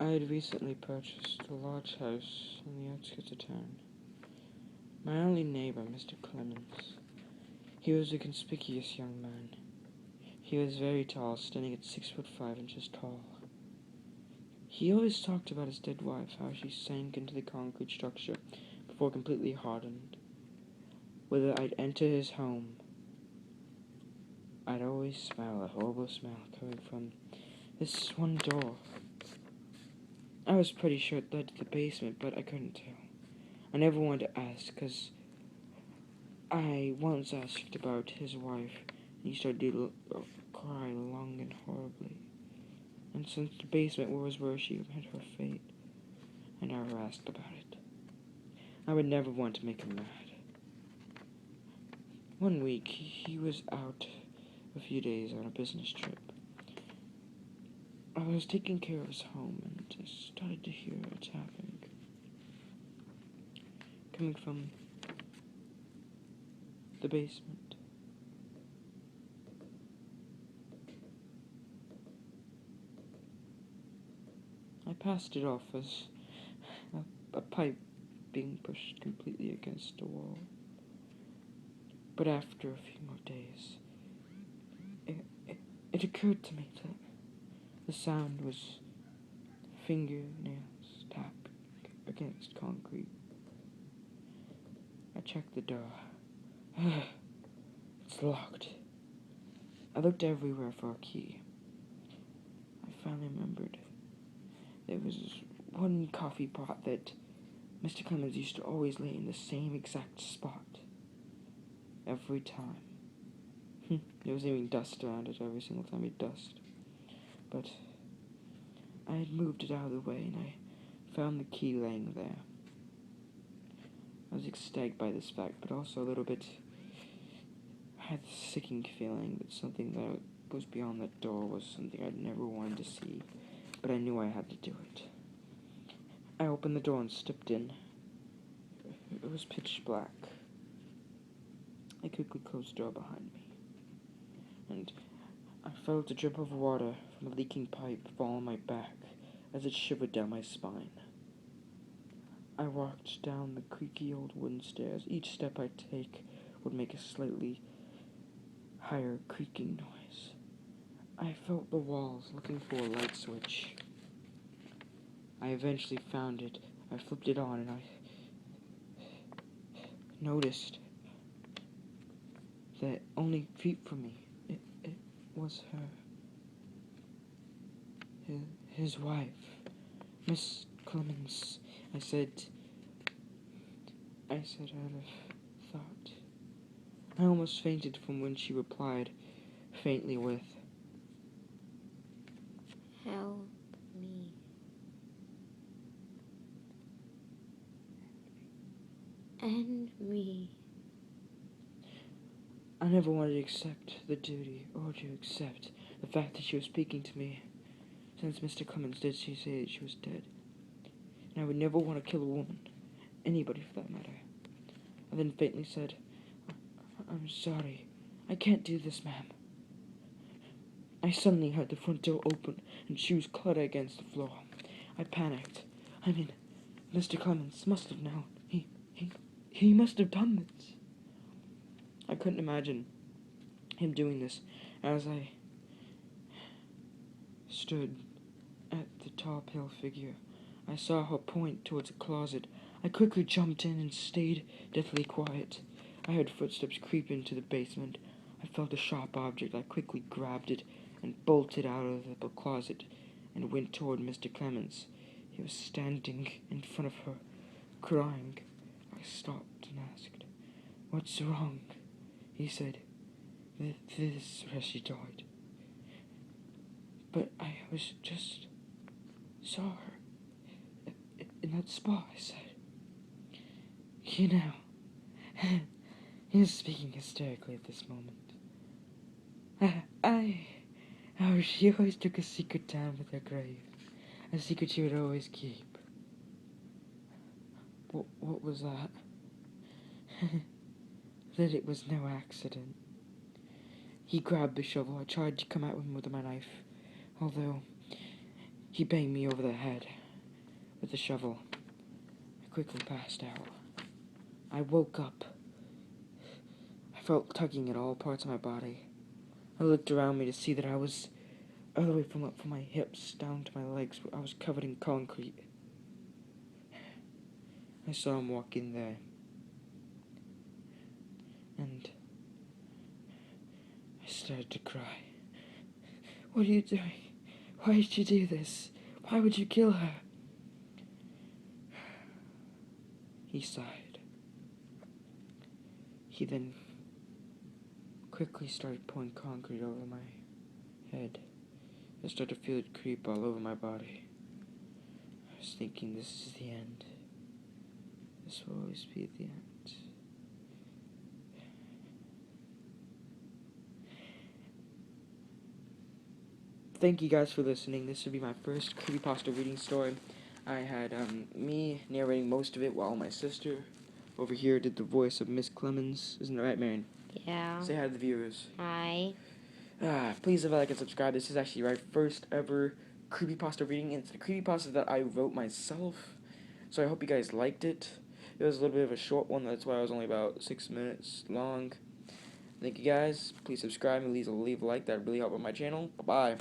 I had recently purchased a large house in the outskirts of town. My only neighbor, Mr. Clemens. He was a conspicuous young man. He was very tall, standing at 6'5" tall. He always talked about his dead wife, how she sank into the concrete structure before completely hardened. Whether I'd enter his home, I'd always smell a horrible smell coming from this one door. I was pretty sure it led to the basement, but I couldn't tell. I never wanted to ask, because I once asked about his wife, and he started to cry long and horribly. And since the basement was where she met her fate, I never asked about it. I would never want to make him mad. One week, he was out a few days on a business trip. I was taking care of his home and just started to hear a tapping coming from the basement. I passed it off as a pipe being pushed completely against the wall. But after a few more days, it occurred to me that the sound was fingernails tapping against concrete. I checked the door. It's locked. I looked everywhere for a key. I finally remembered. There was one coffee pot that Mr. Clemens used to always lay in the same exact spot. Every time. There was even dust around it every single time he'd dust. But I had moved it out of the way and I found the key laying there. I was ecstatic by this fact, but also a little bit... I had the sickening feeling that something that was beyond that door was something I'd never wanted to see, but I knew I had to do it. I opened the door and stepped in. It was pitch black. I quickly closed the door behind me, and I felt a drip of water from a leaking pipe fall on my back as it shivered down my spine. I walked down the creaky old wooden stairs. Each step I take would make a slightly higher creaking noise. I felt the walls looking for a light switch. I eventually found it. I flipped it on and I noticed that only feet from me, it was her. His wife, Miss Clemens. I said out of thought. I almost fainted from when she replied, faintly with, "Help me." And me. I never wanted to accept the duty or to accept the fact that she was speaking to me, since Mr. Clemens did say that she was dead. And I would never want to kill a woman, anybody for that matter. I then faintly said, I'm sorry, I can't do this, ma'am. I suddenly heard the front door open and shoes clatter against the floor. I panicked. Mr. Clemens must have known. He must have done this. I couldn't imagine him doing this as I stood at the tall, pale figure. I saw her point towards a closet. I quickly jumped in and stayed deathly quiet. I heard footsteps creep into the basement. I felt a sharp object. I quickly grabbed it and bolted out of the closet and went toward Mr. Clemens. He was standing in front of her, crying. I stopped and asked, "What's wrong?" He said, "This is where she died." But I was just saw her in that spot, I said. You know, he was speaking hysterically at this moment. She always took a secret down with her grave, a secret she would always keep. What was that? That it was no accident. He grabbed the shovel. I tried to come at him with my knife, although He banged me over the head with the shovel. I quickly passed out. I woke up. I felt tugging at all parts of my body. I looked around me to see that I was all the way from my hips down to my legs. I was covered in concrete. I saw him walk in there. And I started to cry. What are you doing? Why did you do this? Why would you kill her? He sighed. He then quickly started pouring concrete over my head. I started to feel it creep all over my body. I was thinking, this is the end. This will always be the end. Thank you guys for listening. This would be my first creepypasta reading story. I had me narrating most of it while my sister over here did the voice of Miss Clemens. Isn't that right, Marion? Yeah. Say hi to the viewers. Hi. Please leave a like and subscribe. This is actually my first ever creepypasta reading. It's the creepypasta that I wrote myself. So I hope you guys liked it. It was a little bit of a short one. That's why I was only about 6 minutes long. Thank you guys. Please subscribe and leave a like. That would really help with my channel. Bye-bye.